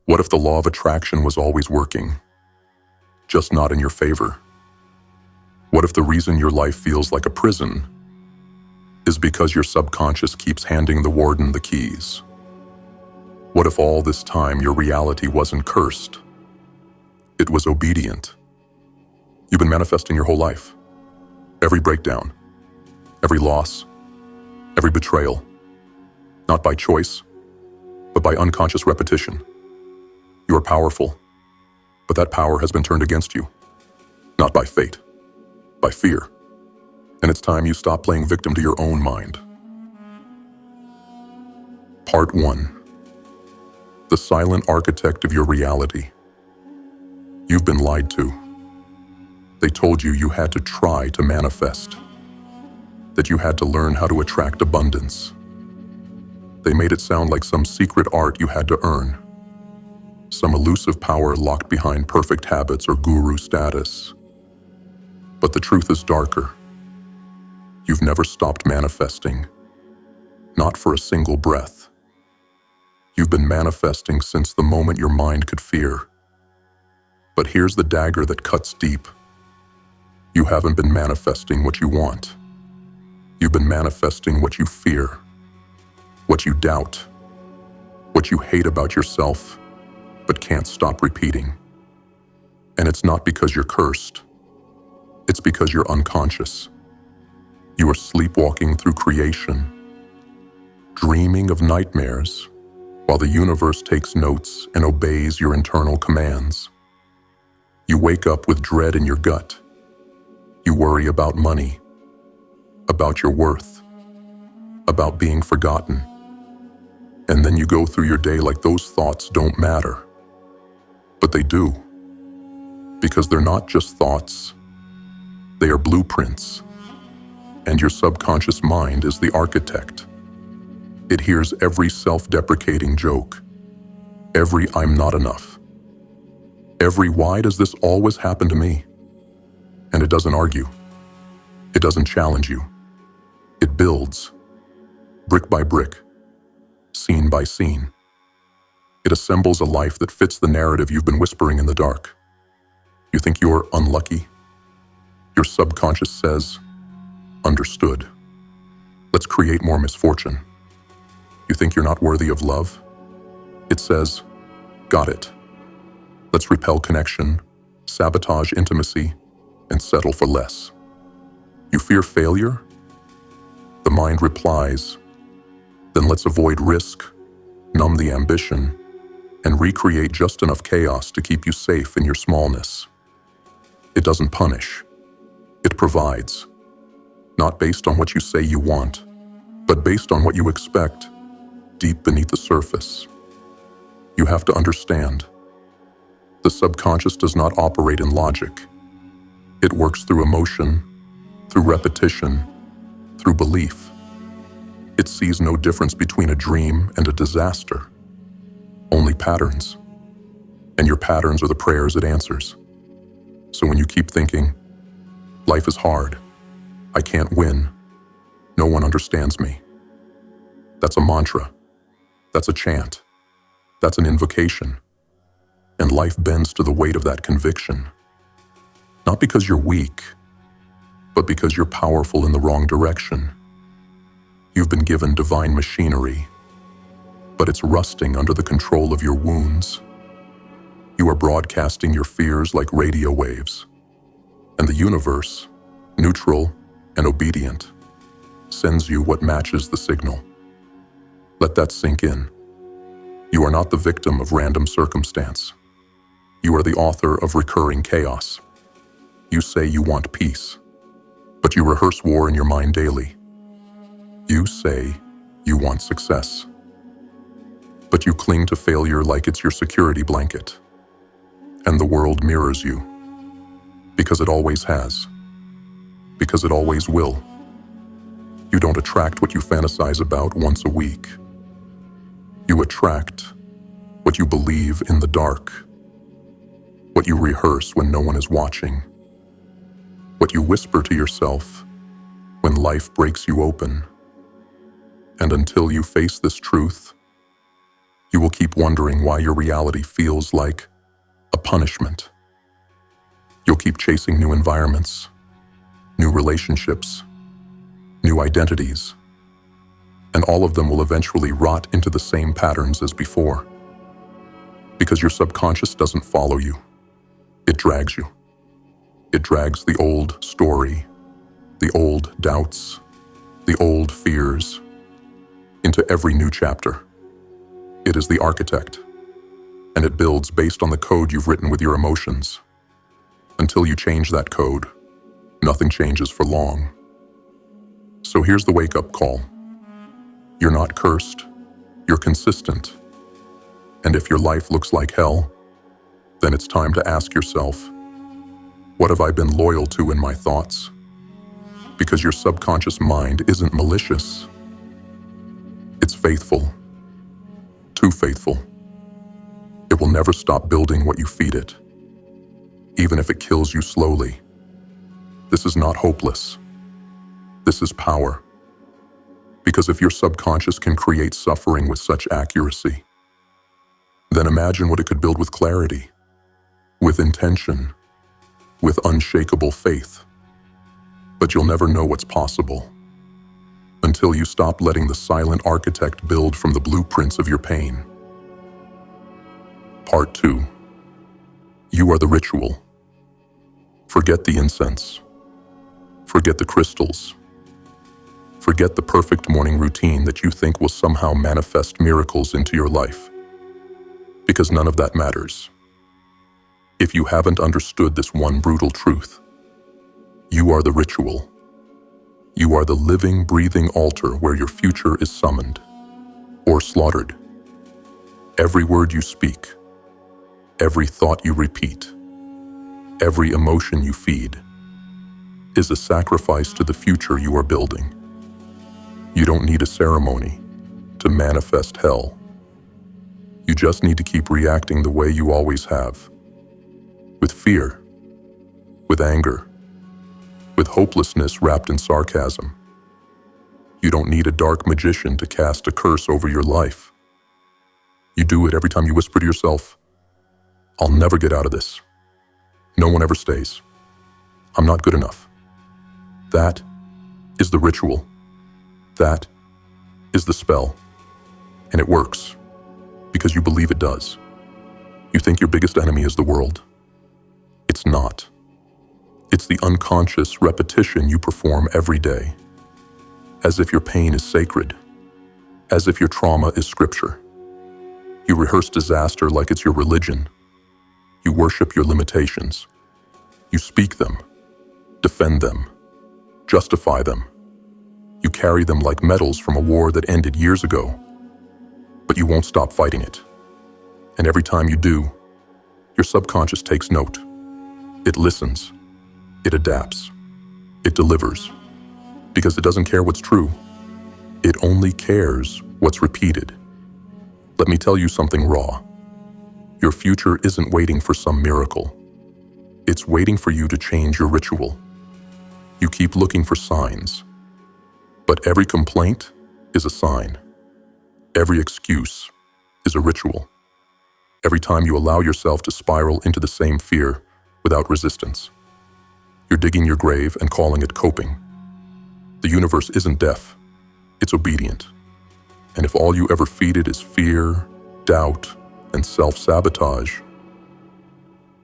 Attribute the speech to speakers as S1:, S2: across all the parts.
S1: What if the law of attraction was always working, just not in your favor? What if the reason your life feels like a prison is because your subconscious keeps handing the warden the keys? What if all this time your reality wasn't cursed? It was obedient. You've been manifesting your whole life. Every breakdown, every loss, every betrayal, not by choice, but by unconscious repetition. You are powerful, but that power has been turned against you, not by fate, by fear. And it's time you stop playing victim to your own mind. Part 1. The silent architect of your reality. You've been lied to. They told you you had to try to manifest, that you had to learn how to attract abundance. They made it sound like some secret art you had to earn, some elusive power locked behind perfect habits or guru status. But the truth is darker. You've never stopped manifesting, not for a single breath. You've been manifesting since the moment your mind could fear. But here's the dagger that cuts deep. You haven't been manifesting what you want. You've been manifesting what you fear, what you doubt, what you hate about yourself, but can't stop repeating. And it's not because you're cursed. It's because you're unconscious. You are sleepwalking through creation, dreaming of nightmares, while the universe takes notes and obeys your internal commands. You wake up with dread in your gut. You worry about money, about your worth, about being forgotten. And then you go through your day like those thoughts don't matter. But they do, because they're not just thoughts. They are blueprints. And your subconscious mind is the architect. It hears every self-deprecating joke, every "I'm not enough," every "why does this always happen to me?" And it doesn't argue. It doesn't challenge you. It builds, brick by brick, scene by scene. It assembles a life that fits the narrative you've been whispering in the dark. You think you're unlucky? Your subconscious says, "Understood. Let's create more misfortune." You think you're not worthy of love? It says, "Got it. Let's repel connection, sabotage intimacy, and settle for less." You fear failure? The mind replies, "Then let's avoid risk, numb the ambition, and recreate just enough chaos to keep you safe in your smallness." It doesn't punish. It provides, not based on what you say you want, but based on what you expect, deep beneath the surface. You have to understand, the subconscious does not operate in logic. It works through emotion, through repetition, through belief. It sees no difference between a dream and a disaster, only patterns. And your patterns are the prayers it answers. So when you keep thinking, "Life is hard, I can't win, no one understands me," that's a mantra. That's a chant. That's an invocation. And life bends to the weight of that conviction. Not because you're weak, but because you're powerful in the wrong direction. You've been given divine machinery, but it's rusting under the control of your wounds. You are broadcasting your fears like radio waves. And the universe, neutral and obedient, sends you what matches the signal. Let that sink in. You are not the victim of random circumstance. You are the author of recurring chaos. You say you want peace, but you rehearse war in your mind daily. You say you want success, but you cling to failure like it's your security blanket. And the world mirrors you, because it always has, because it always will. You don't attract what you fantasize about once a week. You attract what you believe in the dark, what you rehearse when no one is watching, what you whisper to yourself when life breaks you open. And until you face this truth, You will keep wondering why your reality feels like a punishment. You'll keep chasing new environments, new relationships, new identities, and all of them will eventually rot into the same patterns as before. Because your subconscious doesn't follow you. It drags you. It drags the old story, the old doubts, the old fears into every new chapter. It is the architect, and it builds based on the code you've written with your emotions. Until you change that code, nothing changes for long. So here's the wake-up call. You're not cursed, you're consistent. And if your life looks like hell, then it's time to ask yourself, what have I been loyal to in my thoughts? Because your subconscious mind isn't malicious. It's faithful, too faithful. It will never stop building what you feed it, even if it kills you slowly. This is not hopeless. This is power. Because if your subconscious can create suffering with such accuracy, then imagine what it could build with clarity, with intention, with unshakable faith. But you'll never know what's possible until you stop letting the silent architect build from the blueprints of your pain. Part 2. You are the ritual. Forget the incense. Forget the crystals. Forget the perfect morning routine that you think will somehow manifest miracles into your life. Because none of that matters. If you haven't understood this one brutal truth, you are the ritual. You are the living, breathing altar where your future is summoned or slaughtered. Every word you speak, every thought you repeat, every emotion you feed is a sacrifice to the future you are building. You don't need a ceremony to manifest hell. You just need to keep reacting the way you always have. With fear, with anger, with hopelessness wrapped in sarcasm. You don't need a dark magician to cast a curse over your life. You do it every time you whisper to yourself, I'll never get out of this. No one ever stays. I'm not good enough. That is the ritual. That is the spell. And it works because you believe it does. You think your biggest enemy is the world. It's not. It's the unconscious repetition you perform every day, as if your pain is sacred, as if your trauma is scripture. You rehearse disaster like it's your religion. You worship your limitations. You speak them, defend them, justify them. You carry them like medals from a war that ended years ago, but you won't stop fighting it. And every time you do, your subconscious takes note. It listens. It adapts. It delivers. Because it doesn't care what's true. It only cares what's repeated. Let me tell you something raw. Your future isn't waiting for some miracle. It's waiting for you to change your ritual. You keep looking for signs. But every complaint is a sign. Every excuse is a ritual. Every time you allow yourself to spiral into the same fear without resistance, you're digging your grave and calling it coping. The universe isn't deaf, it's obedient. And if all you ever feed it is fear, doubt, and self-sabotage,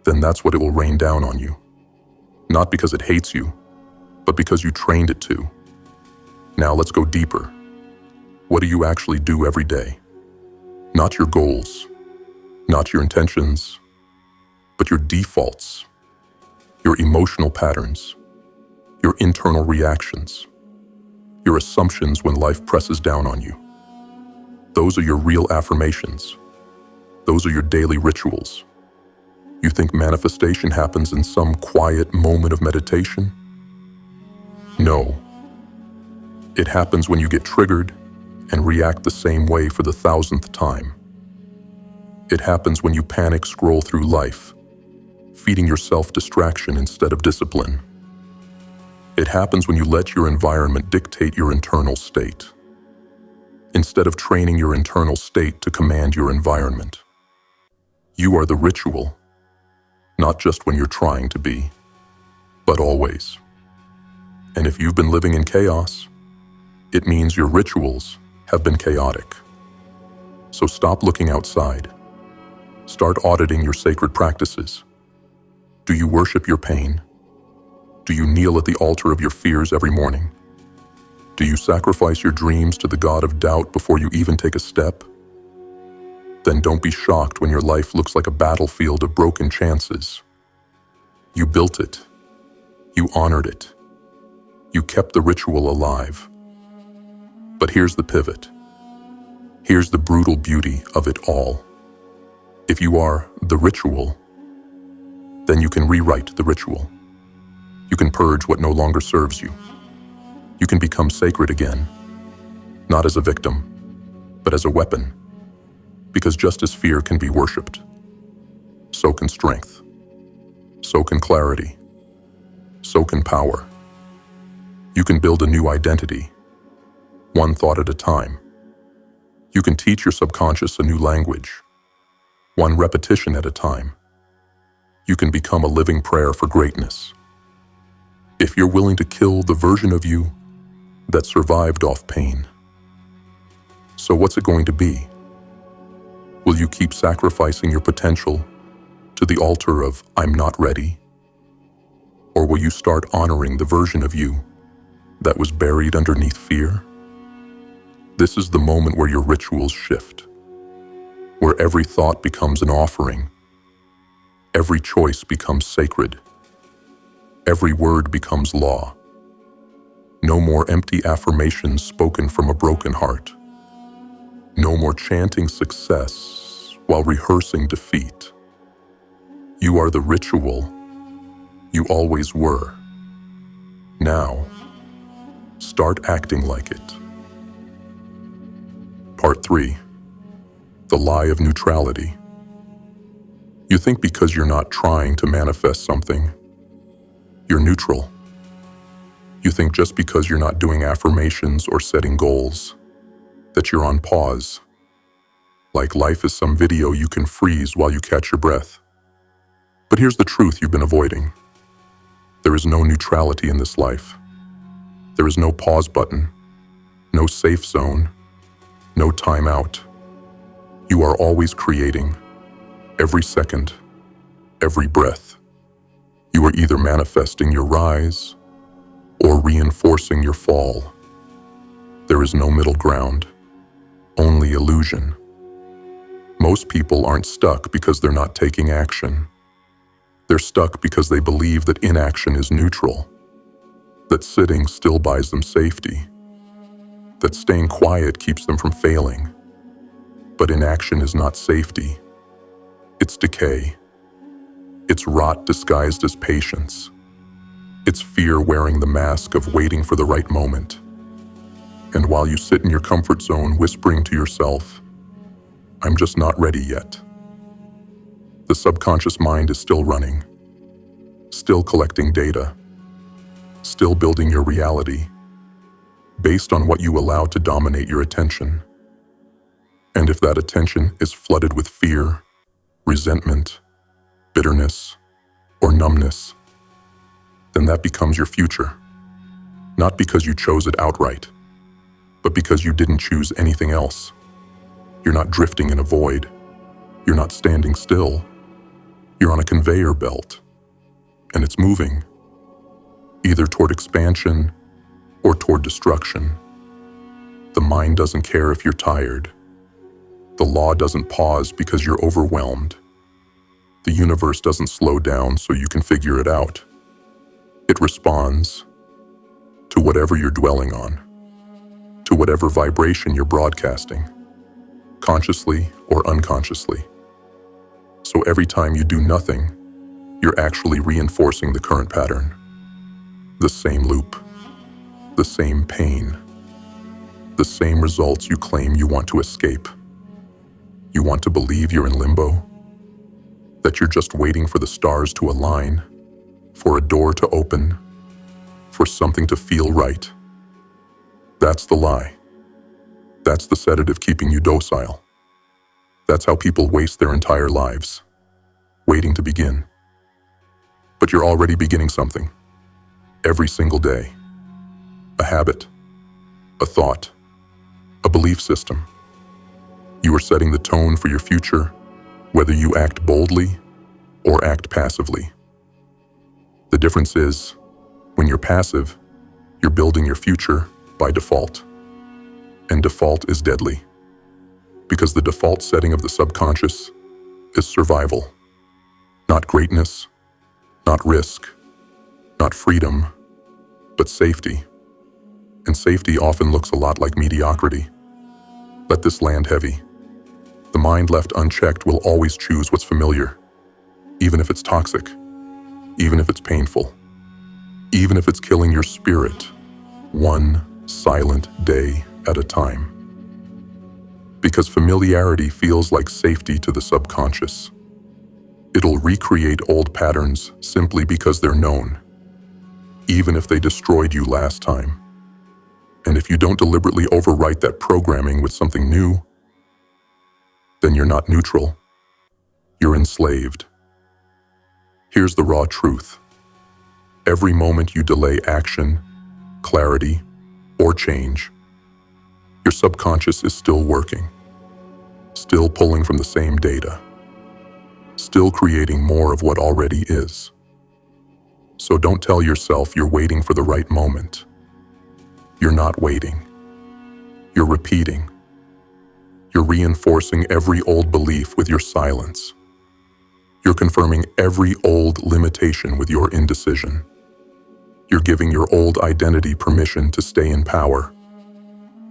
S1: then that's what it will rain down on you. Not because it hates you, but because you trained it to. Now let's go deeper. What do you actually do every day? Not your goals, not your intentions, but your defaults, your emotional patterns, your internal reactions, your assumptions when life presses down on you. Those are your real affirmations. Those are your daily rituals. You think manifestation happens in some quiet moment of meditation? No. It happens when you get triggered and react the same way for the 1,000th time. It happens when you panic scroll through life, feeding yourself distraction instead of discipline. It happens when you let your environment dictate your internal state. instead of training your internal state to command your environment. You are the ritual, not just when you're trying to be, but always. And if you've been living in chaos, it means your rituals have been chaotic. So stop looking outside. Start auditing your sacred practices. Do you worship your pain? Do you kneel at the altar of your fears every morning? Do you sacrifice your dreams to the god of doubt before you even take a step? Then don't be shocked when your life looks like a battlefield of broken chances. You built it. You honored it. You kept the ritual alive. But here's the pivot. Here's the brutal beauty of it all. If you are the ritual, then you can rewrite the ritual. You can purge what no longer serves you. You can become sacred again, not as a victim, but as a weapon. Because just as fear can be worshipped, so can strength, so can clarity, so can power. You can build a new identity, one thought at a time. You can teach your subconscious a new language, one repetition at a time. You can become a living prayer for greatness. If you're willing to kill the version of you that survived off pain. So what's it going to be? Will you keep sacrificing your potential to the altar of I'm not ready? Or will you start honoring the version of you that was buried underneath fear? This is the moment where your rituals shift, where every thought becomes an offering, every choice becomes sacred, every word becomes law. No more empty affirmations spoken from a broken heart. No more chanting success while rehearsing defeat. You are the ritual you always were. Now, start acting like it. Part 3. The lie of neutrality. You think because you're not trying to manifest something, you're neutral. You think just because you're not doing affirmations or setting goals, that you're on pause, like life is some video you can freeze while you catch your breath. But here's the truth you've been avoiding. There is no neutrality in this life. There is no pause button, no safe zone, no timeout. You are always creating, every second, every breath. You are either manifesting your rise or reinforcing your fall. There is no middle ground. Only illusion. Most people aren't stuck because they're not taking action. They're stuck because they believe that inaction is neutral, that sitting still buys them safety, that staying quiet keeps them from failing. But inaction is not safety. It's decay. It's rot disguised as patience. It's fear wearing the mask of waiting for the right moment. And while you sit in your comfort zone whispering to yourself, I'm just not ready yet, the subconscious mind is still running, still collecting data, still building your reality, based on what you allow to dominate your attention. And if that attention is flooded with fear, resentment, bitterness, or numbness, then that becomes your future. Not because you chose it outright, but because you didn't choose anything else. You're not drifting in a void. You're not standing still. You're on a conveyor belt, and it's moving, either toward expansion or toward destruction. The mind doesn't care if you're tired. The law doesn't pause because you're overwhelmed. The universe doesn't slow down so you can figure it out. It responds to whatever you're dwelling on, to whatever vibration you're broadcasting, consciously or unconsciously. So every time you do nothing, you're actually reinforcing the current pattern. The same loop, the same pain, the same results you claim you want to escape. You want to believe you're in limbo, that you're just waiting for the stars to align, for a door to open, for something to feel right. That's the lie. That's the sedative keeping you docile. That's how people waste their entire lives, waiting to begin. But you're already beginning something. Every single day. A habit, a thought, a belief system. You are setting the tone for your future, whether you act boldly or act passively. The difference is, when you're passive, you're building your future by default. And default is deadly, because the default setting of the subconscious is survival, not greatness, not risk, not freedom, but safety. And safety often looks a lot like mediocrity. Let this land heavy. The mind left unchecked will always choose what's familiar, even if it's toxic, even if it's painful, even if it's killing your spirit, one silent day at a time. Because familiarity feels like safety to the subconscious. It'll recreate old patterns simply because they're known, even if they destroyed you last time. And if you don't deliberately overwrite that programming with something new, then you're not neutral. You're enslaved. Here's the raw truth. Every moment you delay action, clarity, or change, your subconscious is still working, still pulling from the same data, still creating more of what already is. So don't tell yourself you're waiting for the right moment. You're not waiting. You're repeating. You're reinforcing every old belief with your silence. You're confirming every old limitation with your indecision. You're giving your old identity permission to stay in power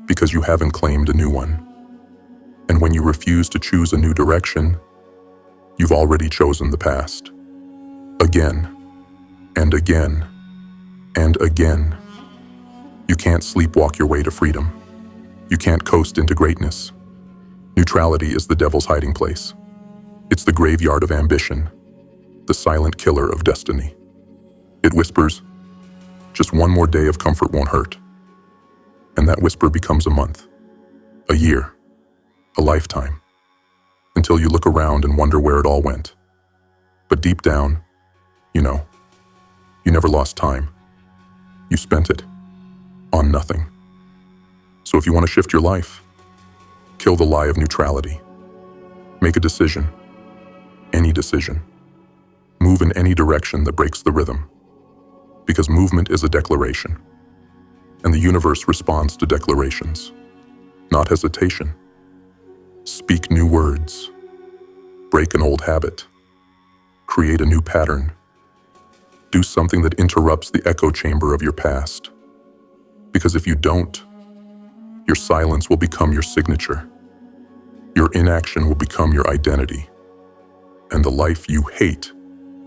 S1: because you haven't claimed a new one. And when you refuse to choose a new direction, you've already chosen the past. Again, and again, and again. You can't sleepwalk your way to freedom. You can't coast into greatness. Neutrality is the devil's hiding place. It's the graveyard of ambition, the silent killer of destiny. It whispers, just one more day of comfort won't hurt. And that whisper becomes a month, a year, a lifetime, until you look around and wonder where it all went. But deep down, you know, you never lost time. You spent it on nothing. So if you want to shift your life, kill the lie of neutrality. Make a decision, any decision. Move in any direction that breaks the rhythm. Because movement is a declaration. And the universe responds to declarations, not hesitation. Speak new words. Break an old habit. Create a new pattern. Do something that interrupts the echo chamber of your past. Because if you don't, your silence will become your signature. Your inaction will become your identity. And the life you hate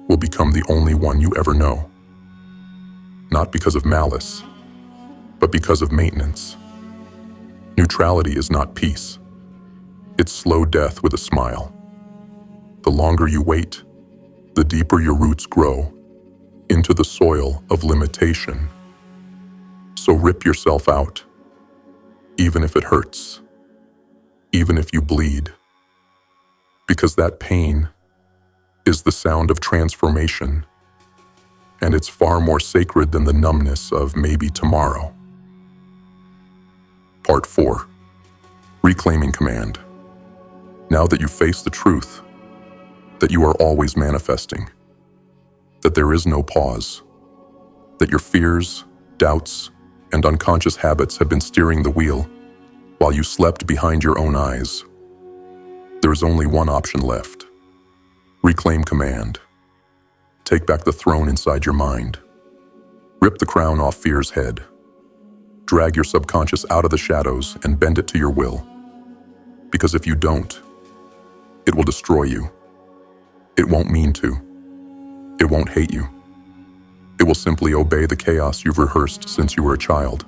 S1: will become the only one you ever know. Not because of malice, but because of maintenance. Neutrality is not peace. It's slow death with a smile. The longer you wait, the deeper your roots grow into the soil of limitation. So rip yourself out, even if it hurts, even if you bleed. Because that pain is the sound of transformation, and it's far more sacred than the numbness of maybe tomorrow. Part 4. Reclaiming command. Now that you face the truth, that you are always manifesting, that there is no pause, that your fears, doubts, and unconscious habits have been steering the wheel while you slept behind your own eyes, there is only one option left. Reclaim command. Take back the throne inside your mind. Rip the crown off fear's head. Drag your subconscious out of the shadows and bend it to your will. Because if you don't, it will destroy you. It won't mean to. It won't hate you. It will simply obey the chaos you've rehearsed since you were a child.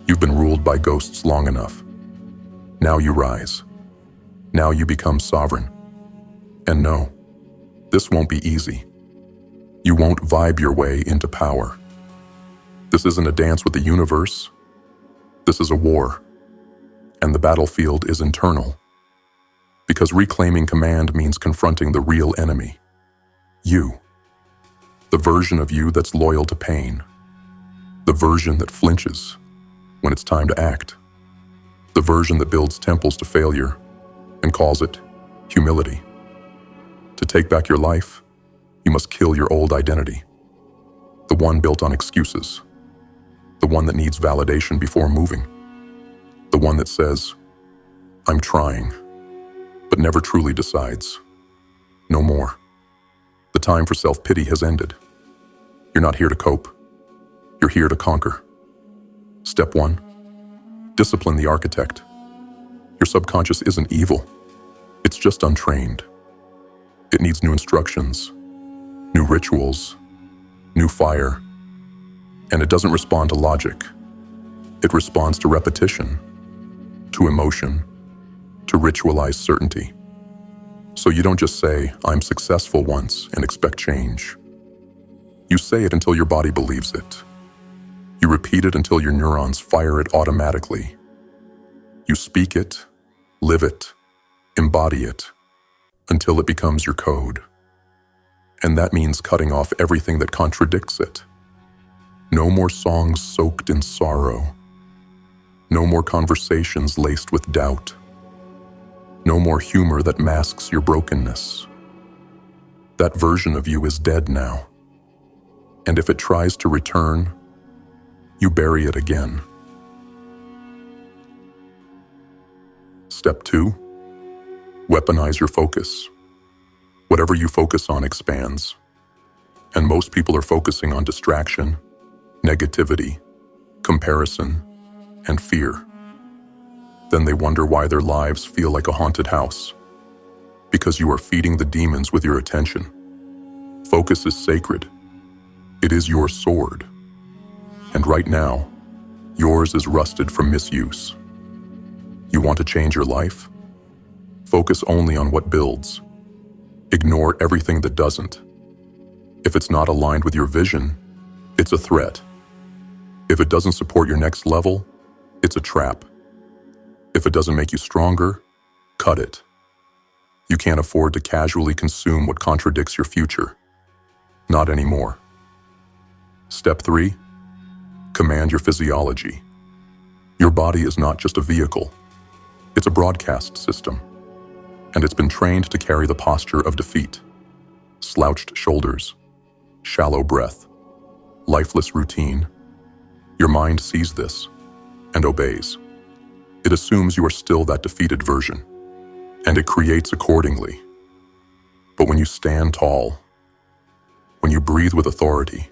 S1: You've been ruled by ghosts long enough. Now you rise. Now you become sovereign. And no, this won't be easy. You won't vibe your way into power. This isn't a dance with the universe. This is a war. And the battlefield is internal. Because reclaiming command means confronting the real enemy. You. The version of you that's loyal to pain. The version that flinches when it's time to act. The version that builds temples to failure and calls it humility. To take back your life, you must kill your old identity. The one built on excuses. The one that needs validation before moving. The one that says, I'm trying, but never truly decides. No more. The time for self-pity has ended. You're not here to cope. You're here to conquer. Step 1. Discipline the architect. Your subconscious isn't evil. It's just untrained. It needs new instructions, new rituals, new fire. And it doesn't respond to logic. It responds to repetition, to emotion, to ritualized certainty. So you don't just say, I'm successful once and expect change. You say it until your body believes it. You repeat it until your neurons fire it automatically. You speak it, live it, embody it, until it becomes your code. And that means cutting off everything that contradicts it. No more songs soaked in sorrow. No more conversations laced with doubt. No more humor that masks your brokenness. That version of you is dead now. And if it tries to return, you bury it again. Step 2. Weaponize your focus. Whatever you focus on expands. And most people are focusing on distraction, negativity, comparison, and fear. Then they wonder why their lives feel like a haunted house. Because you are feeding the demons with your attention. Focus is sacred. It is your sword. And right now, yours is rusted from misuse. You want to change your life? Focus only on what builds. Ignore everything that doesn't. If it's not aligned with your vision, it's a threat. If it doesn't support your next level, it's a trap. If it doesn't make you stronger, cut it. You can't afford to casually consume what contradicts your future. Not anymore. Step 3. Command your physiology. Your body is not just a vehicle. It's a broadcast system. And it's been trained to carry the posture of defeat. Slouched shoulders, shallow breath, lifeless routine. Your mind sees this and obeys. It assumes you are still that defeated version, and it creates accordingly. But when you stand tall, when you breathe with authority,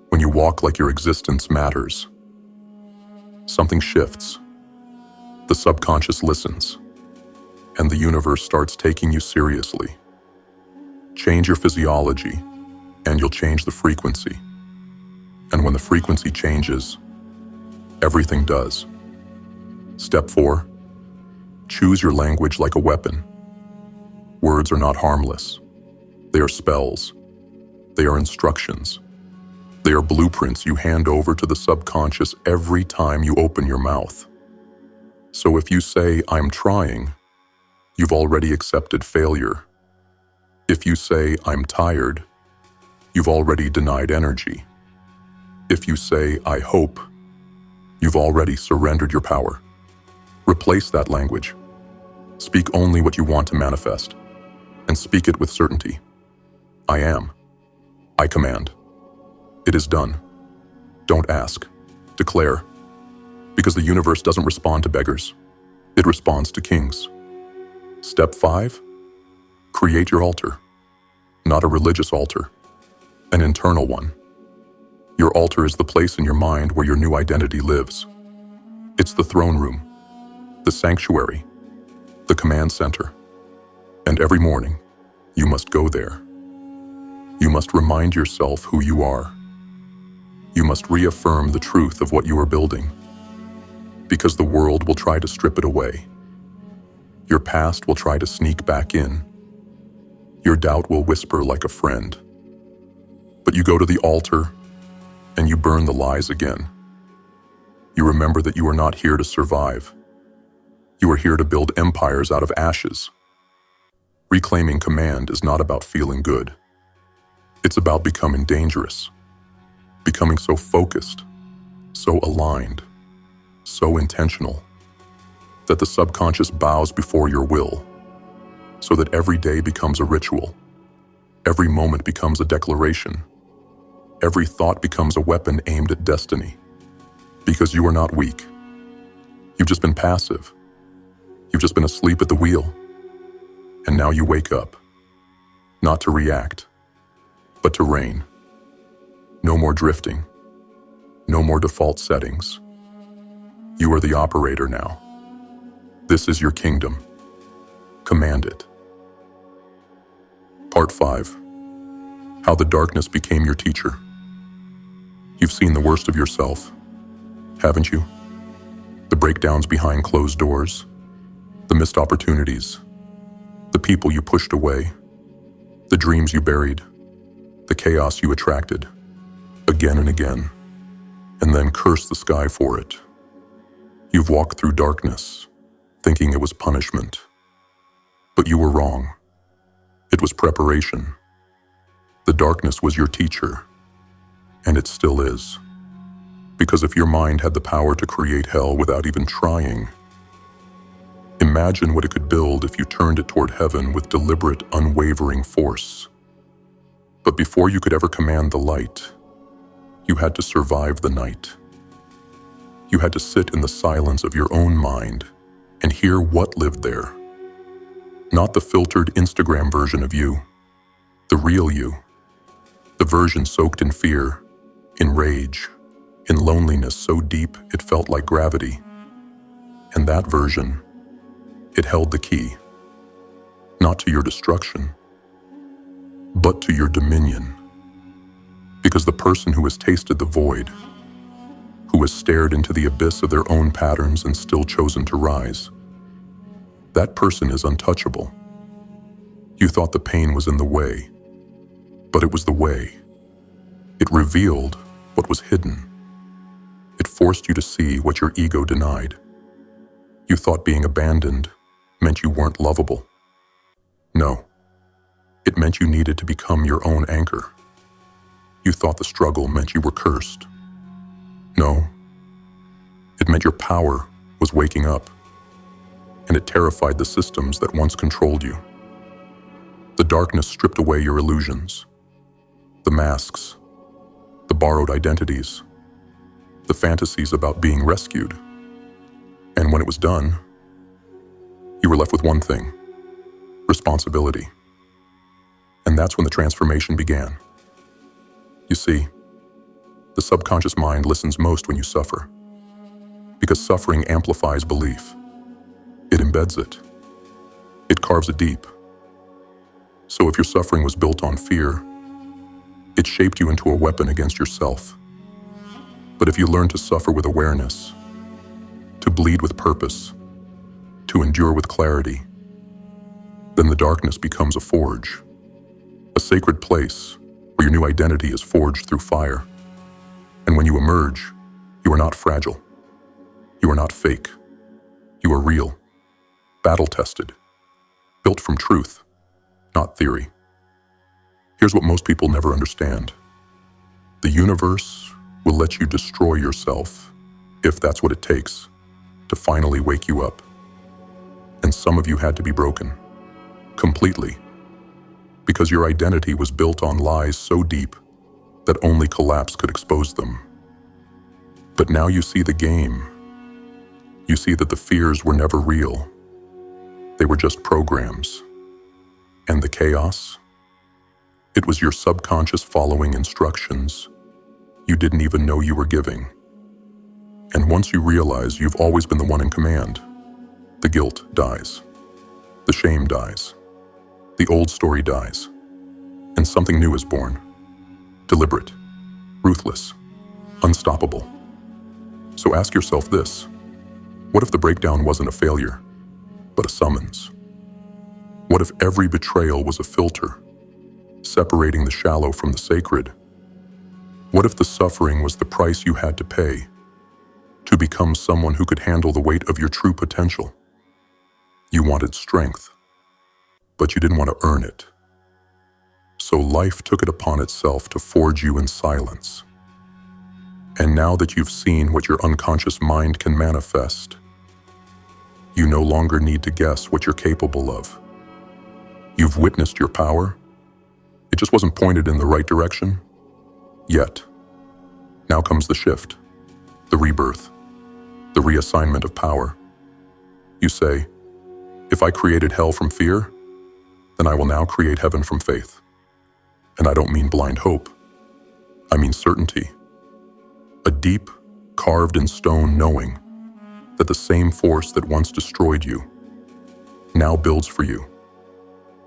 S1: when you walk like your existence matters, something shifts. The subconscious listens, and the universe starts taking you seriously. Change your physiology, and you'll change the frequency. And when the frequency changes, everything does. Step 4. Choose your language like a weapon. Words are not harmless. They are spells. They are instructions. They are blueprints you hand over to the subconscious every time you open your mouth. So if you say, I'm trying, you've already accepted failure. If you say, I'm tired, you've already denied energy. If you say, I hope, you've already surrendered your power. Replace that language. Speak only what you want to manifest, and speak it with certainty. I am. I command. It is done. Don't ask. Declare. Because the universe doesn't respond to beggars. It responds to kings. Step 5. Create your altar. Not a religious altar. An internal one. Your altar is the place in your mind where your new identity lives. It's the throne room, the sanctuary, the command center. And every morning, you must go there. You must remind yourself who you are. You must reaffirm the truth of what you are building. Because the world will try to strip it away. Your past will try to sneak back in. Your doubt will whisper like a friend. But you go to the altar and you burn the lies again. You remember that you are not here to survive. You are here to build empires out of ashes. Reclaiming command is not about feeling good. It's about becoming dangerous, becoming so focused, so aligned, so intentional, that the subconscious bows before your will, so that every day becomes a ritual, every moment becomes a declaration, every thought becomes a weapon aimed at destiny. Because you are not weak. You've just been passive. You've just been asleep at the wheel. And now you wake up, not to react, but to reign. No more drifting. No more default settings. You are the operator now. This is your kingdom. Command it. Part 5. How the darkness became your teacher. You've seen the worst of yourself, haven't you? The breakdowns behind closed doors, the missed opportunities, the people you pushed away, the dreams you buried, the chaos you attracted, again and again, and then cursed the sky for it. You've walked through darkness, thinking it was punishment. But you were wrong. It was preparation. The darkness was your teacher, and it still is. Because if your mind had the power to create hell without even trying, imagine what it could build if you turned it toward heaven with deliberate, unwavering force. But before you could ever command the light, you had to survive the night. You had to sit in the silence of your own mind and hear what lived there. Not the filtered Instagram version of you, the real you, the version soaked in fear, in rage, in loneliness so deep it felt like gravity. And that version, it held the key, not to your destruction, but to your dominion. Because the person who has tasted the void, who has stared into the abyss of their own patterns and still chosen to rise, that person is untouchable. You thought the pain was in the way, but it was the way. It revealed what was hidden. It forced you to see what your ego denied. You thought being abandoned meant you weren't lovable. No, it meant you needed to become your own anchor. You thought the struggle meant you were cursed. No, it meant your power was waking up, and it terrified the systems that once controlled you. The darkness stripped away your illusions, the masks, the borrowed identities, the fantasies about being rescued. And when it was done, you were left with one thing: responsibility. And that's when the transformation began. You see, the subconscious mind listens most when you suffer, because suffering amplifies belief. It embeds it. It carves it deep. So if your suffering was built on fear, it shaped you into a weapon against yourself. But if you learn to suffer with awareness, to bleed with purpose, to endure with clarity, then the darkness becomes a forge, a sacred place where your new identity is forged through fire. And when you emerge, you are not fragile. You are not fake. You are real, battle-tested, built from truth, not theory. Here's what most people never understand. The universe will let you destroy yourself, if that's what it takes, to finally wake you up. And some of you had to be broken, completely, because your identity was built on lies so deep that only collapse could expose them. But now you see the game. You see that the fears were never real. They were just programs. And the chaos? It was your subconscious following instructions you didn't even know you were giving. And once you realize you've always been the one in command, the guilt dies. The shame dies. The old story dies. And something new is born. Deliberate, ruthless, unstoppable. So ask yourself this: what if the breakdown wasn't a failure, but a summons? What if every betrayal was a filter, separating the shallow from the sacred? What if the suffering was the price you had to pay to become someone who could handle the weight of your true potential? You wanted strength, but you didn't want to earn it. So life took it upon itself to forge you in silence. And now that you've seen what your unconscious mind can manifest, you no longer need to guess what you're capable of. You've witnessed your power. It just wasn't pointed in the right direction yet. Now comes the shift, the rebirth, the reassignment of power. You say, if I created hell from fear, then I will now create heaven from faith. And I don't mean blind hope. I mean certainty. A deep, carved in stone knowing that the same force that once destroyed you now builds for you.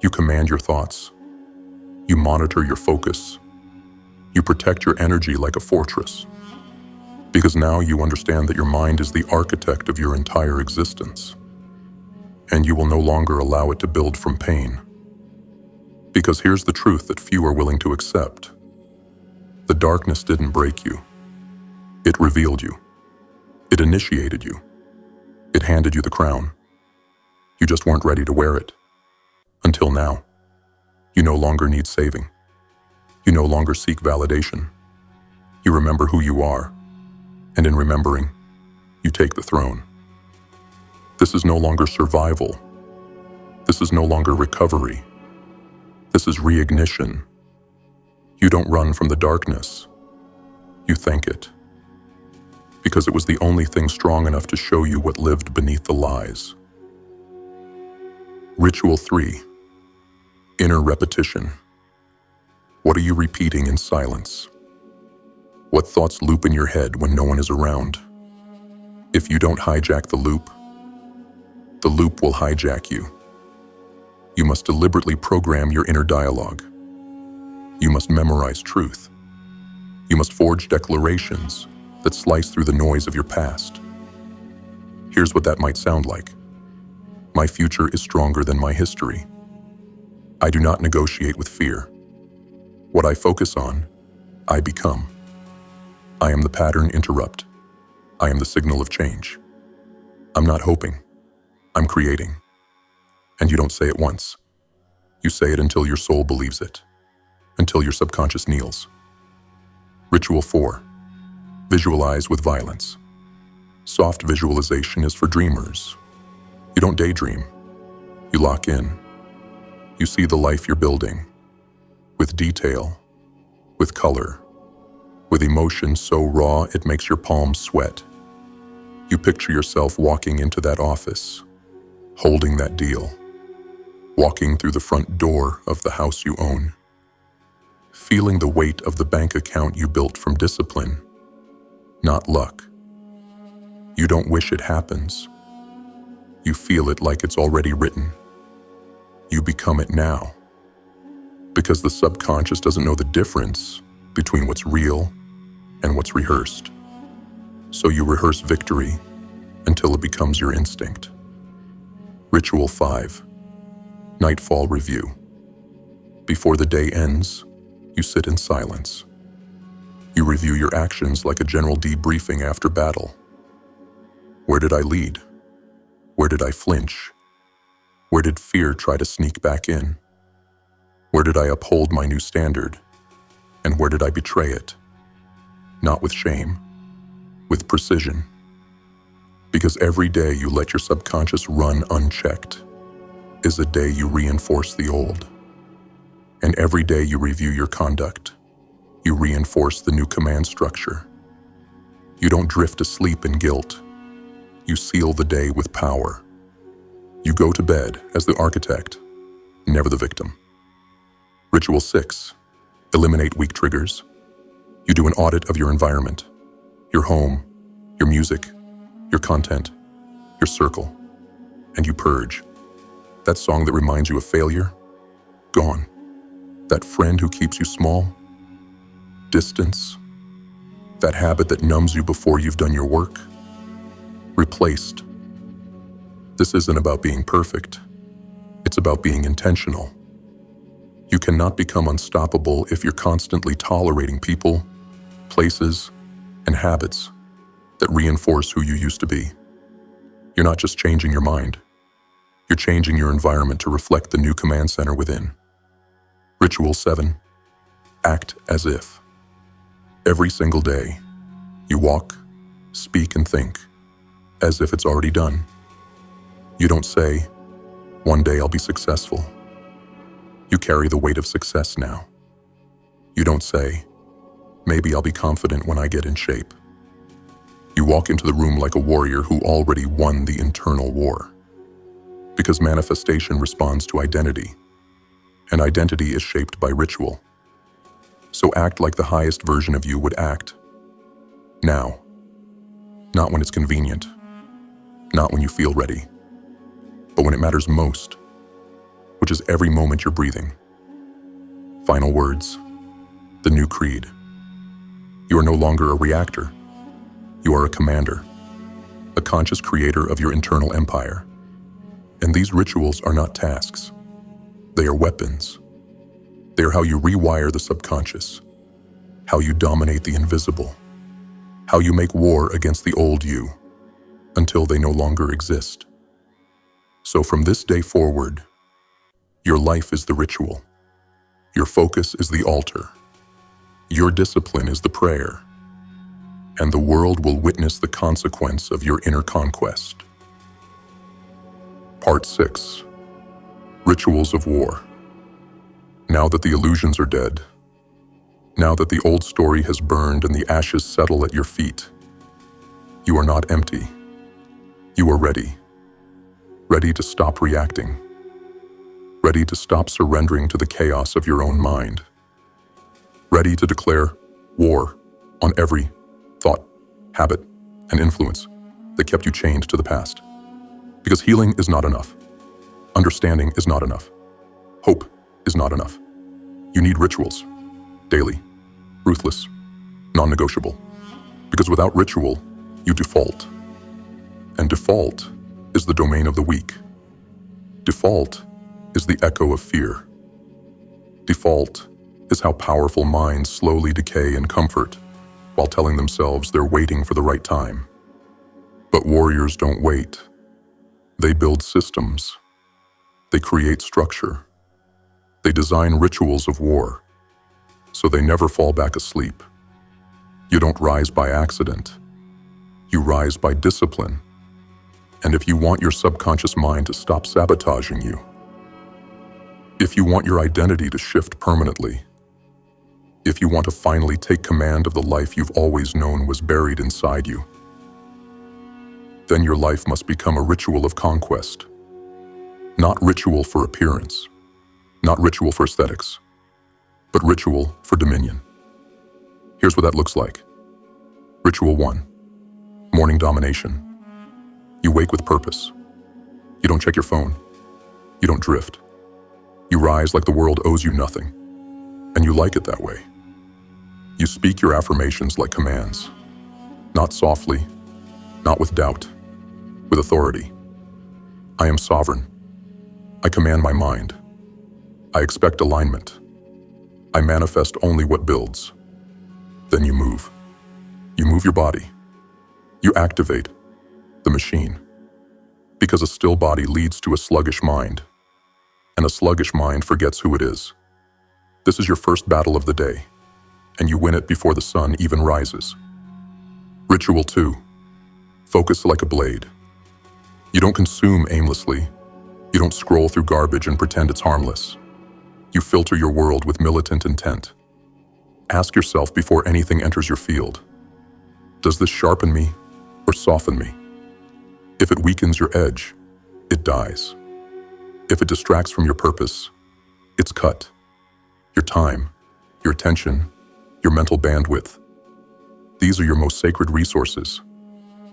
S1: You command your thoughts. You monitor your focus. You protect your energy like a fortress. Because now you understand that your mind is the architect of your entire existence. And you will no longer allow it to build from pain. Because here's the truth that few are willing to accept. The darkness didn't break you. It revealed you. It initiated you. It handed you the crown. You just weren't ready to wear it. Until now. You no longer need saving. You no longer seek validation. You remember who you are. And in remembering, you take the throne. This is no longer survival. This is no longer recovery. This is reignition. You don't run from the darkness. You thank it. Because it was the only thing strong enough to show you what lived beneath the lies. Ritual 3. Inner repetition. What are you repeating in silence? What thoughts loop in your head when no one is around? If you don't hijack the loop will hijack you. You must deliberately program your inner dialogue. You must memorize truth. You must forge declarations that slice through the noise of your past. Here's what that might sound like. My future is stronger than my history. I do not negotiate with fear. What I focus on, I become. I am the pattern interrupt. I am the signal of change. I'm not hoping. I'm creating. And you don't say it once. You say it until your soul believes it. Until your subconscious kneels. Ritual 4. Visualize with violence. Soft visualization is for dreamers. You don't daydream. You lock in. You see the life you're building. With detail. With color. With emotion so raw it makes your palms sweat. You picture yourself walking into that office, holding that deal, walking through the front door of the house you own, feeling the weight of the bank account you built from discipline, not luck. You don't wish it happens. You feel it like it's already written. You become it now. Because the subconscious doesn't know the difference between what's real and what's rehearsed. So you rehearse victory until it becomes your instinct. Ritual 5. Nightfall review. Before the day ends, you sit in silence. You review your actions like a general debriefing after battle. Where did I lead? Where did I flinch? Where did fear try to sneak back in? Where did I uphold my new standard? And where did I betray it? Not with shame, with precision. Because every day you let your subconscious run unchecked is a day you reinforce the old. And every day you review your conduct, you reinforce the new command structure. You don't drift asleep in guilt. You seal the day with power. You go to bed as the architect, never the victim. Ritual 6. Eliminate weak triggers. You do an audit of your environment, your home, your music, your content, your circle, and you purge. That song that reminds you of failure, gone. That friend who keeps you small, distance. That habit that numbs you before you've done your work, replaced. This isn't about being perfect. It's about being intentional. You cannot become unstoppable if you're constantly tolerating people, places, and habits that reinforce who you used to be. You're not just changing your mind. You're changing your environment to reflect the new command center within. Ritual 7. Act as if. Every single day, you walk, speak, and think as if it's already done. You don't say, "One day I'll be successful." You carry the weight of success now. You don't say, "Maybe I'll be confident when I get in shape." You walk into the room like a warrior who already won the internal war. Because manifestation responds to identity, and identity is shaped by ritual. So act like the highest version of you would act. Now. Not when it's convenient. Not when you feel ready. But when it matters most, which is every moment you're breathing. Final words. The new creed. You are no longer a reactor. You are a commander, a conscious creator of your internal empire. And these rituals are not tasks. They are weapons. They are how you rewire the subconscious, how you dominate the invisible, how you make war against the old you until they no longer exist. So from this day forward, your life is the ritual. Your focus is the altar. Your discipline is the prayer. And the world will witness the consequence of your inner conquest. Part 6. Rituals of War. Now that the illusions are dead, now that the old story has burned and the ashes settle at your feet, you are not empty. You are ready. Ready to stop reacting. Ready to stop surrendering to the chaos of your own mind. Ready to declare war on every thought, habit, and influence that kept you chained to the past. Because healing is not enough. Understanding is not enough. Hope is not enough. You need rituals. Daily. Ruthless. Non-negotiable. Because without ritual, you default. And default is the domain of the weak. Default is the echo of fear. Default is how powerful minds slowly decay in comfort while telling themselves they're waiting for the right time. But warriors don't wait. They build systems. They create structure. They design rituals of war, so they never fall back asleep. You don't rise by accident. You rise by discipline. And if you want your subconscious mind to stop sabotaging you, if you want your identity to shift permanently, if you want to finally take command of the life you've always known was buried inside you, then your life must become a ritual of conquest. Not ritual for appearance, not ritual for aesthetics, but ritual for dominion. Here's what that looks like. Ritual 1. Morning domination. You wake with purpose. You don't check your phone. You don't drift. You rise like the world owes you nothing, and you like it that way. You speak your affirmations like commands, not softly, not with doubt, with authority. I am sovereign. I command my mind. I expect alignment. I manifest only what builds. Then you move. You move your body. You activate the machine. Because a still body leads to a sluggish mind, and a sluggish mind forgets who it is. This is your first battle of the day, and you win it before the sun even rises. Ritual 2. Focus like a blade. You don't consume aimlessly. You don't scroll through garbage and pretend it's harmless. You filter your world with militant intent. Ask yourself before anything enters your field, does this sharpen me or soften me? If it weakens your edge, it dies. If it distracts from your purpose, it's cut. Your time, your attention, your mental bandwidth. These are your most sacred resources,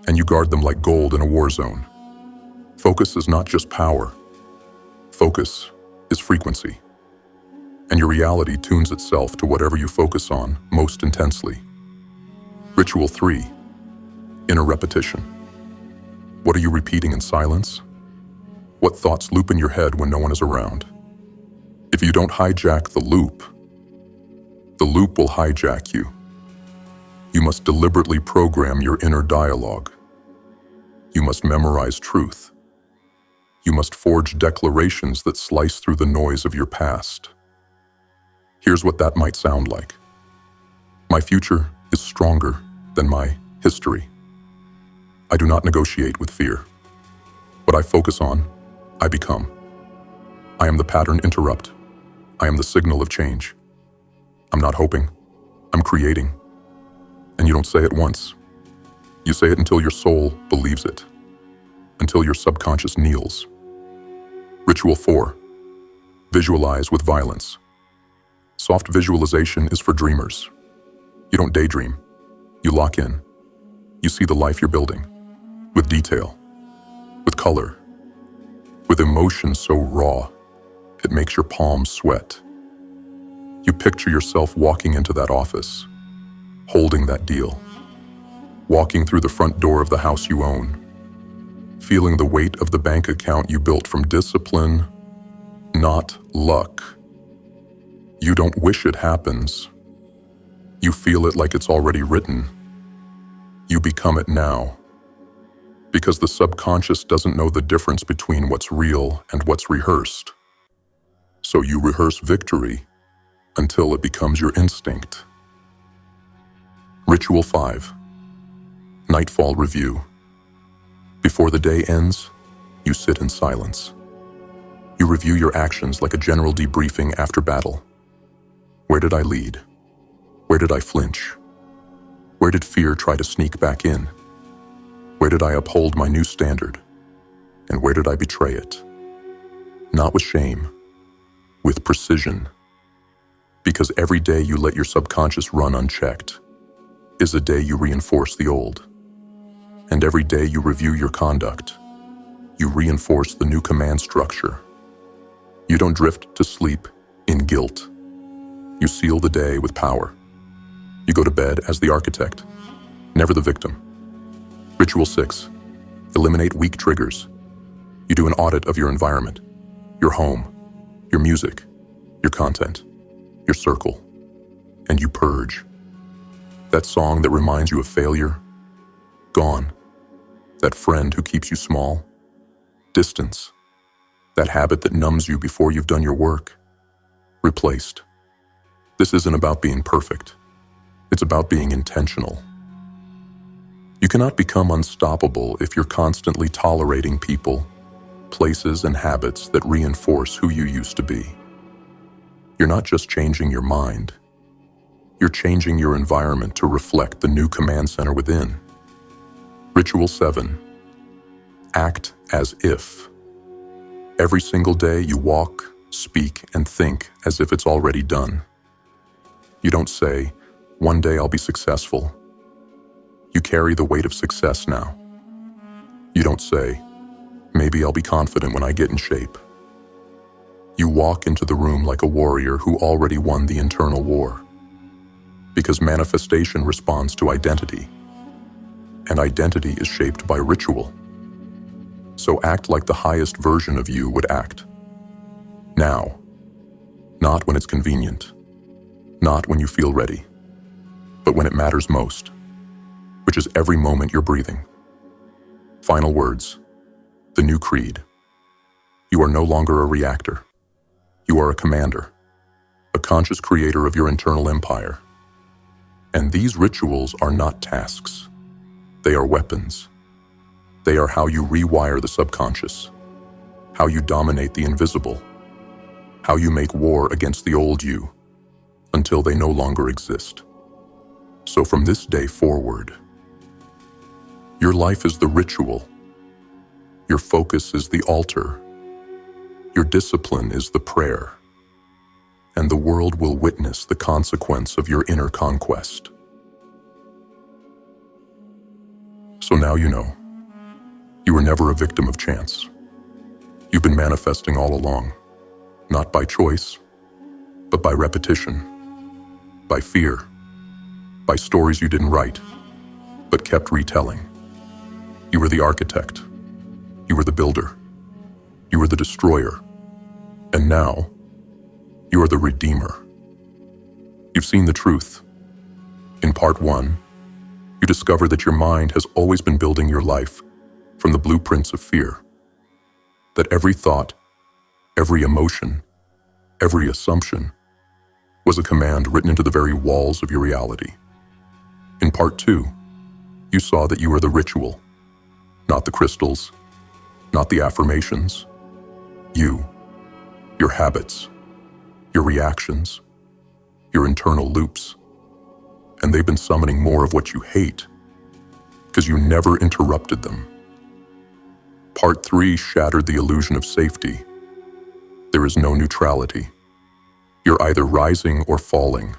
S1: and you guard them like gold in a war zone. Focus is not just power. Focus is frequency. And your reality tunes itself to whatever you focus on most intensely. Ritual 3. Inner repetition. What are you repeating in silence? What thoughts loop in your head when no one is around? If you don't hijack the loop will hijack you. You must deliberately program your inner dialogue. You must memorize truth. You must forge declarations that slice through the noise of your past. Here's what that might sound like. My future is stronger than my history. I do not negotiate with fear. What I focus on, I become. I am the pattern interrupt. I am the signal of change. I'm not hoping. I'm creating. And you don't say it once. You say it until your soul believes it, until your subconscious kneels. Ritual 4. Visualize with violence. Soft visualization is for dreamers. You don't daydream. You lock in. You see the life you're building, with detail, with color, with emotion so raw, it makes your palms sweat. You picture yourself walking into that office, holding that deal, walking through the front door of the house you own, feeling the weight of the bank account you built from discipline, not luck. You don't wish it happens. You feel it like it's already written. You become it now. Because the subconscious doesn't know the difference between what's real and what's rehearsed. So you rehearse victory until it becomes your instinct. Ritual 5. Nightfall review. Before the day ends, you sit in silence. You review your actions like a general debriefing after battle. Where did I lead? Where did I flinch? Where did fear try to sneak back in? Where did I uphold my new standard? And where did I betray it? Not with shame, with precision. Because every day you let your subconscious run unchecked is a day you reinforce the old. And every day you review your conduct, you reinforce the new command structure. You don't drift to sleep in guilt. You seal the day with power. You go to bed as the architect, never the victim. Ritual 6. Eliminate weak triggers. You do an audit of your environment, your home, your music, your content, your circle, and you purge. That song that reminds you of failure, gone. That friend who keeps you small, distance. That habit that numbs you before you've done your work, replaced. This isn't about being perfect. It's about being intentional. You cannot become unstoppable if you're constantly tolerating people, places, and habits that reinforce who you used to be. You're not just changing your mind. You're changing your environment to reflect the new command center within. Ritual 7. Act as if. Every single day you walk, speak, and think as if it's already done. You don't say, "One day I'll be successful." You carry the weight of success now. You don't say, "Maybe I'll be confident when I get in shape." You walk into the room like a warrior who already won the internal war. Because manifestation responds to identity, and identity is shaped by ritual. So act like the highest version of you would act. Now, not when it's convenient, not when you feel ready, but when it matters most, which is every moment you're breathing. Final words. The new creed. You are no longer a reactor. You are a commander, a conscious creator of your internal empire. And these rituals are not tasks. They are weapons. They are how you rewire the subconscious, how you dominate the invisible, how you make war against the old you until they no longer exist. So from this day forward, your life is the ritual. Your focus is the altar. Your discipline is the prayer. And the world will witness the consequence of your inner conquest. So now you know. You were never a victim of chance. You've been manifesting all along, not by choice, but by repetition, by fear, by stories you didn't write, but kept retelling. You were the architect. You were the builder. You were the destroyer. And now, you are the redeemer. You've seen the truth. In part 1, you discover that your mind has always been building your life from the blueprints of fear. that every thought, every emotion, every assumption was a command written into the very walls of your reality. In part 2, you saw that you were the ritual, not the crystals, not the affirmations. You, your habits, your reactions, your internal loops. And they've been summoning more of what you hate because you never interrupted them. Part 3 shattered the illusion of safety. There is no neutrality. You're either rising or falling,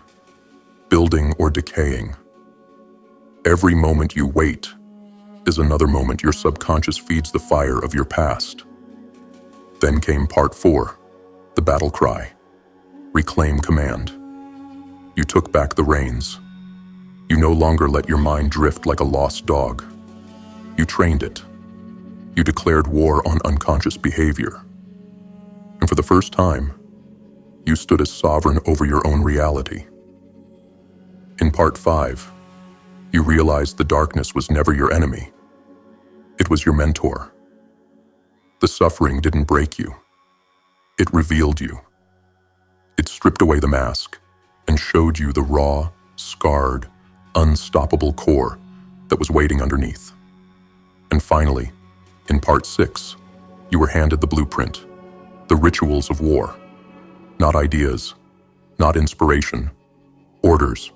S1: building or decaying. Every moment you wait is another moment your subconscious feeds the fire of your past. Then came part 4, the battle cry. Reclaim command. You took back the reins. You no longer let your mind drift like a lost dog. You trained it. You declared war on unconscious behavior. And for the first time, you stood as sovereign over your own reality. In part 5, you realized the darkness was never your enemy. It was your mentor. The suffering didn't break you. It revealed you. It stripped away the mask and showed you the raw, scarred, unstoppable core that was waiting underneath. And finally, in part 6, you were handed the blueprint, the rituals of war. Not ideas, not inspiration, orders,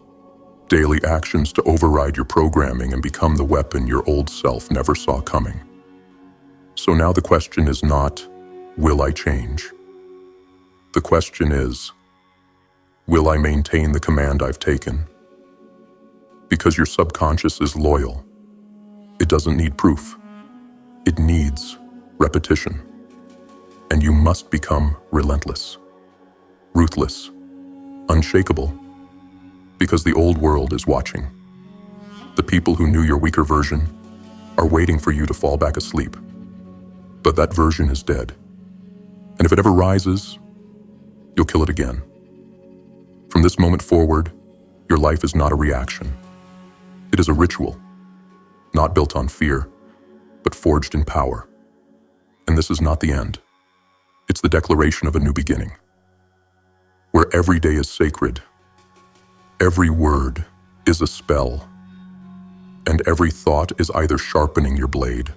S1: daily actions to override your programming and become the weapon your old self never saw coming. So now the question is not, will I change? The question is, will I maintain the command I've taken? Because your subconscious is loyal. It doesn't need proof. It needs repetition. And you must become relentless, ruthless, unshakable, because the old world is watching. The people who knew your weaker version are waiting for you to fall back asleep. But that version is dead. And if it ever rises, you'll kill it again. From this moment forward, your life is not a reaction. It is a ritual, not built on fear, but forged in power. And this is not the end. It's the declaration of a new beginning, where every day is sacred, every word is a spell, and every thought is either sharpening your blade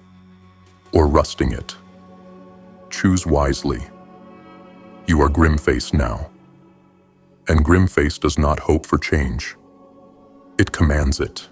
S1: or rusting it. Choose wisely. You are GrimFace now. And GrimFace does not hope for change. It commands it.